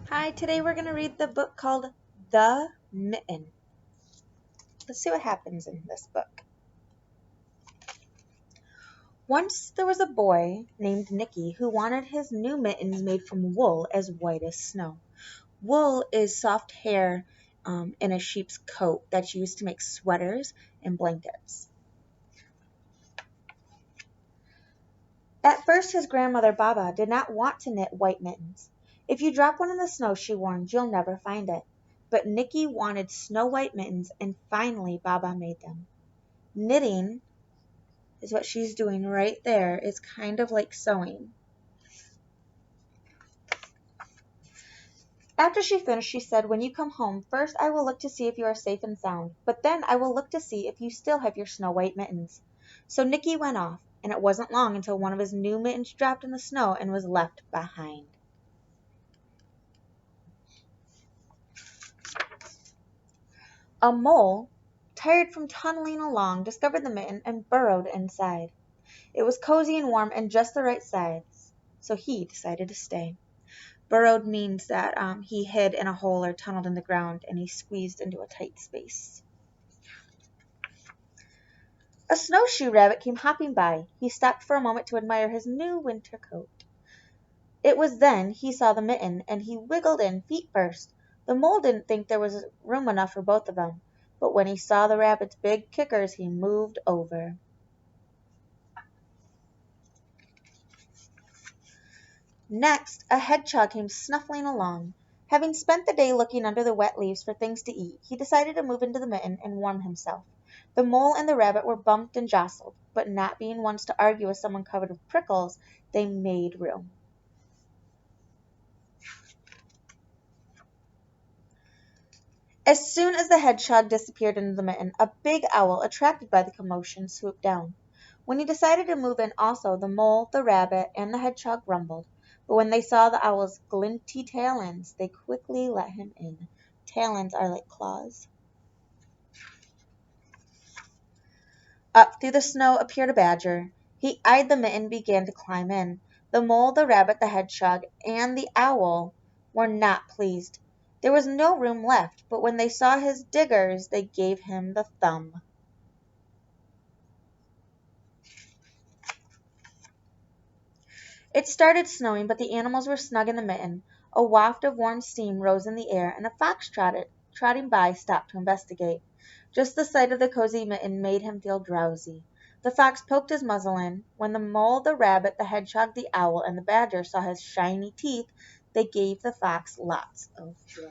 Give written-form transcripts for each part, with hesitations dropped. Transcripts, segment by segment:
Hi, today we're going to read the book called The Mitten. Let's see what happens in this book. Once there was a boy named Nicky who wanted his new mittens made from wool as white as snow. Wool is soft hair in a sheep's coat that's used to make sweaters and blankets. At first his grandmother Baba did not want to knit white mittens. If you drop one in the snow, she warned, you'll never find it. But Nicky wanted snow white mittens, and finally Baba made them. Knitting is what she's doing right there. It's kind of like sewing. After she finished, she said, when you come home, first I will look to see if you are safe and sound, but then I will look to see if you still have your snow white mittens. So Nicky went off, and it wasn't long until one of his new mittens dropped in the snow and was left behind. A mole, tired from tunneling along, discovered the mitten and burrowed inside. It was cozy and warm and just the right size, so he decided to stay. Burrowed means that he hid in a hole or tunneled in the ground and he squeezed into a tight space. A snowshoe rabbit came hopping by. He stopped for a moment to admire his new winter coat. It was then he saw the mitten and he wiggled in feet first. The mole didn't think there was room enough for both of them, but when he saw the rabbit's big kickers, he moved over. Next, a hedgehog came snuffling along. Having spent the day looking under the wet leaves for things to eat, he decided to move into the mitten and warm himself. The mole and the rabbit were bumped and jostled, but not being ones to argue with someone covered with prickles, they made room. As soon as the hedgehog disappeared into the mitten, a big owl, attracted by the commotion, swooped down. When he decided to move in also, the mole, the rabbit, and the hedgehog grumbled, but when they saw the owl's glinty talons, they quickly let him in. Talons are like claws. Up through the snow appeared a badger. He eyed the mitten and began to climb in. The mole, the rabbit, the hedgehog, and the owl were not pleased. There was no room left, but when they saw his diggers, they gave him the thumb. It started snowing, but the animals were snug in the mitten. A waft of warm steam rose in the air, and a fox trotting by stopped to investigate. Just the sight of the cozy mitten made him feel drowsy. The fox poked his muzzle in. When the mole, the rabbit, the hedgehog, the owl, and the badger saw his shiny teeth, they gave the fox lots of joy.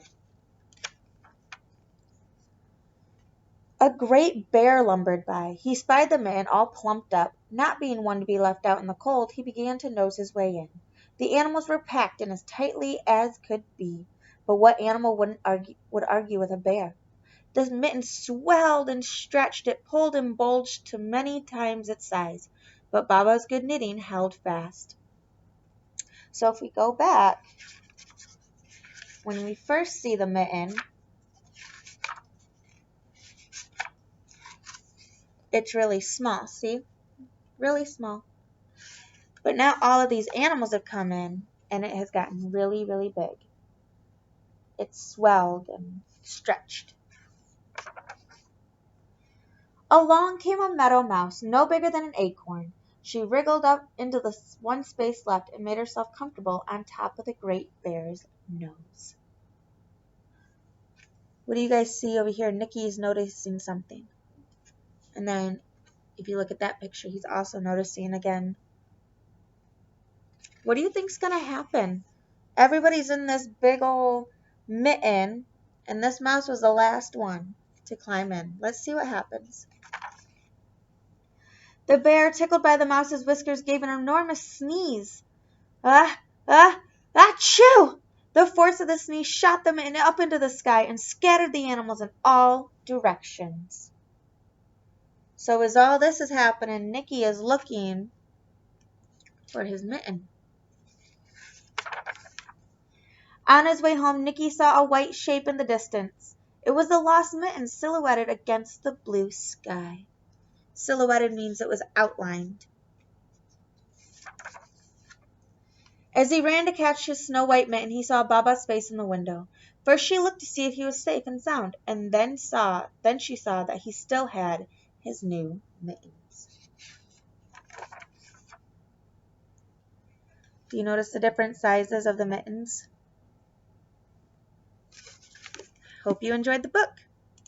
A great bear lumbered by. He spied the mitten all plumped up. Not being one to be left out in the cold, he began to nose his way in. The animals were packed in as tightly as could be, but what animal would argue with a bear? The mitten swelled and stretched, it pulled and bulged to many times its size, but Baba's good knitting held fast. So if we go back, when we first see the mitten, it's really small, see? Really small. But now all of these animals have come in and it has gotten really, really big. It's swelled and stretched. Along came a meadow mouse, no bigger than an acorn. She wriggled up into the one space left and made herself comfortable on top of the great bear's nose. What do you guys see over here? Nicky is noticing something. And then if you look at that picture, he's also noticing again. What do you think's going to happen? Everybody's in this big old mitten, and this mouse was the last one to climb in. Let's see what happens. The bear, tickled by the mouse's whiskers, gave an enormous sneeze. Ah, ah, achoo! The force of the sneeze shot the mitten up into the sky and scattered the animals in all directions. So as all this is happening, Nicky is looking for his mitten. On his way home, Nicky saw a white shape in the distance. It was the lost mitten silhouetted against the blue sky. Silhouetted means it was outlined. As he ran to catch his snow-white mitten, he saw Baba's face in the window. First she looked to see if he was safe and sound, and then she saw that he still had his new mittens. Do you notice the different sizes of the mittens? Hope you enjoyed the book.